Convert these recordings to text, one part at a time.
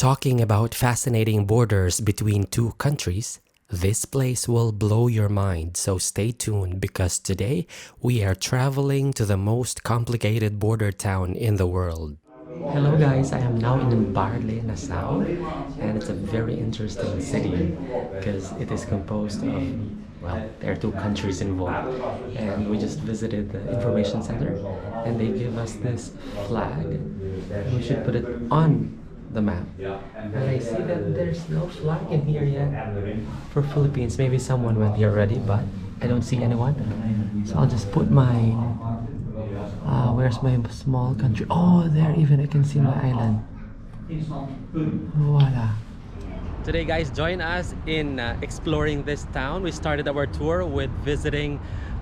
Talking about fascinating borders between two countries, this place will blow your mind, so stay tuned because today we are traveling to the most complicated border town in the world. Hello guys, I am now in Baarle-Nassau and it's a very interesting city because it is composed of, well, there are two countries involved, and we just visited the information center and they give us this flag. We should put it on the map. And I see that there's no flag in here yet for Philippines. Maybe someone went here already, but I don't see anyone. So I'll just put mine. Where's my small country? Oh, there, even I can see my island. Voila. Today guys, join us in exploring this town. We started our tour with visiting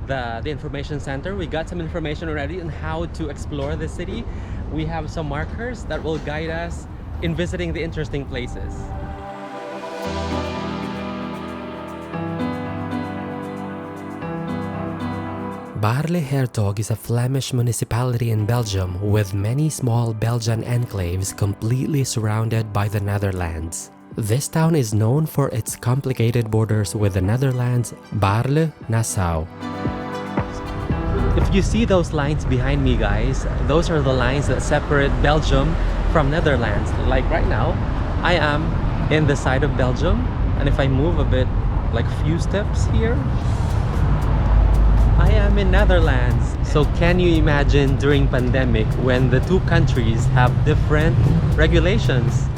the information center. We got some information already on how to explore the city. We have some markers that will guide us in visiting the interesting places. Baarle-Hertog is a Flemish municipality in Belgium with many small Belgian enclaves completely surrounded by the Netherlands. This town is known for its complicated borders with the Netherlands, Baarle-Nassau. If you see those lines behind me guys, those are the lines that separate Belgium from Netherlands. Like right now, I am in the side of Belgium, and if I move a bit, like a few steps here, I am in Netherlands. So can you imagine during pandemic when the two countries have different regulations?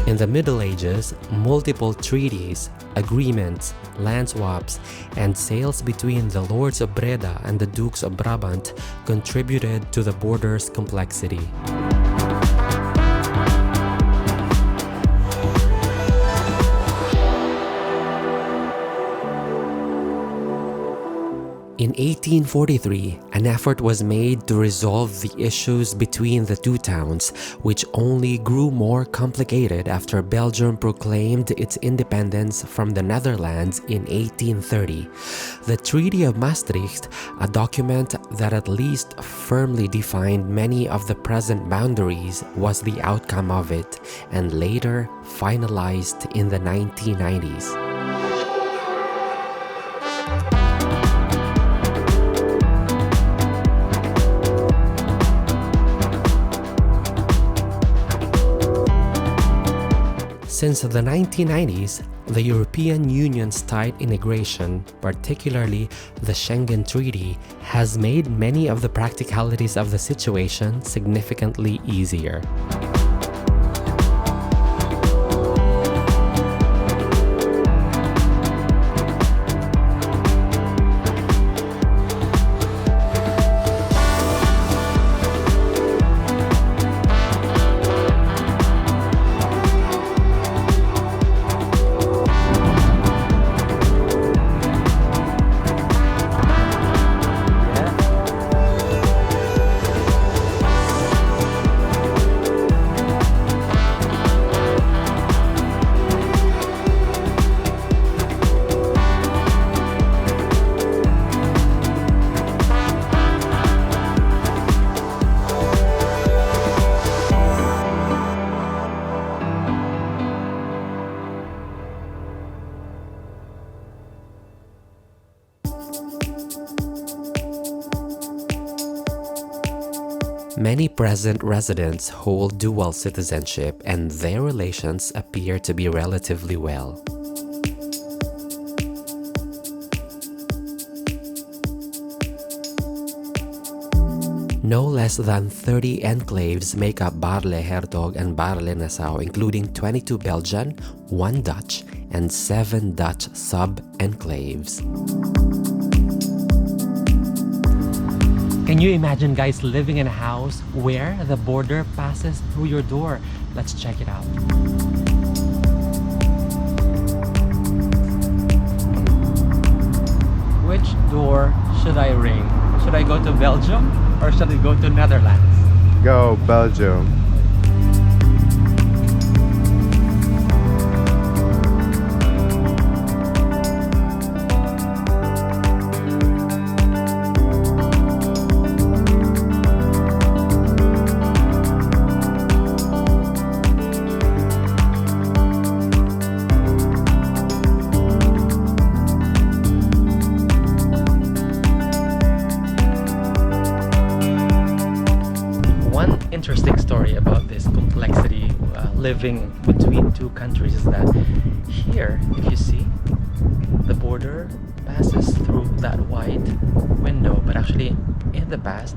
In the Middle Ages, multiple treaties, agreements, land swaps, and sales between the Lords of Breda and the Dukes of Brabant contributed to the border's complexity. In 1843, an effort was made to resolve the issues between the two towns, which only grew more complicated after Belgium proclaimed its independence from the Netherlands in 1830. The Treaty of Maastricht, a document that at least firmly defined many of the present boundaries, was the outcome of it, and later finalized in the 1990s. Since the 1990s, the European Union's tight integration, particularly the Schengen Treaty, has made many of the practicalities of the situation significantly easier. Many present residents hold dual citizenship and their relations appear to be relatively well. No less than 30 enclaves make up Baarle-Hertog and Baarle-Nassau, including 22 Belgian, 1 Dutch, and 7 Dutch sub-enclaves. Can you imagine guys living in a house where the border passes through your door? Let's check it out. Which door should I ring? Should I go to Belgium or should I go to Netherlands? Go Belgium. interesting story about this complexity living between two countries is that here, if you see, the border passes through that white window, but actually in the past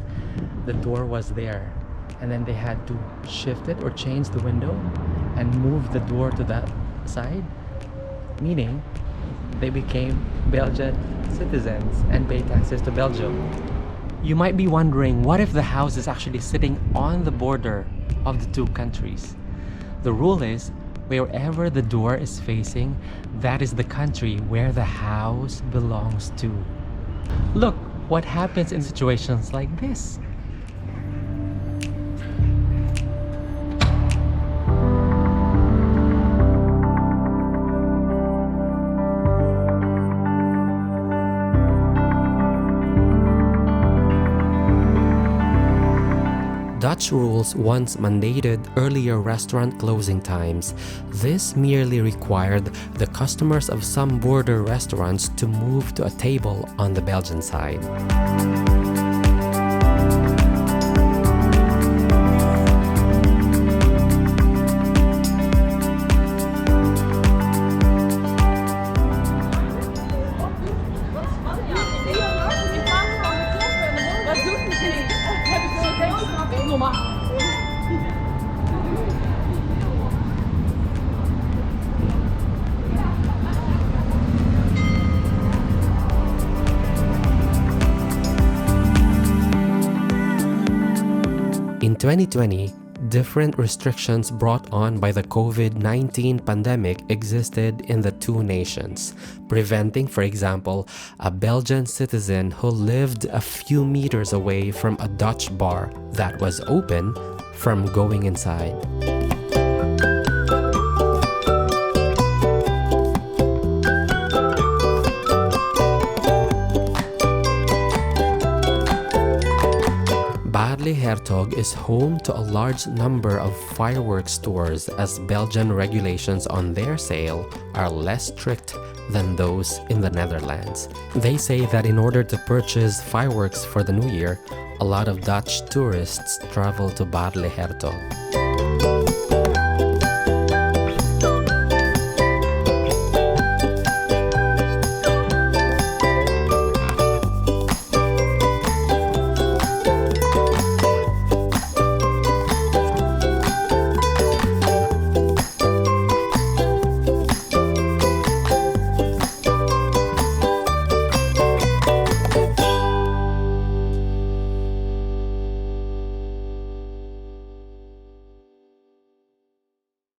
the door was there, and then they had to shift it or change the window and move the door to that side, meaning they became Belgian citizens and pay taxes to Belgium. You might be wondering, what if the house is actually sitting on the border of the two countries? The rule is, wherever the door is facing, that is the country where the house belongs to. Look what happens in situations like this. Dutch rules once mandated earlier restaurant closing times. This merely required the customers of some border restaurants to move to a table on the Belgian side. In 2020, different restrictions brought on by the COVID-19 pandemic existed in the two nations, preventing, for example, a Belgian citizen who lived a few meters away from a Dutch bar that was open from going inside. Baarle-Hertog is home to a large number of fireworks stores, as Belgian regulations on their sale are less strict than those in the Netherlands. They say that in order to purchase fireworks for the new year, a lot of Dutch tourists travel to Baarle-Hertog.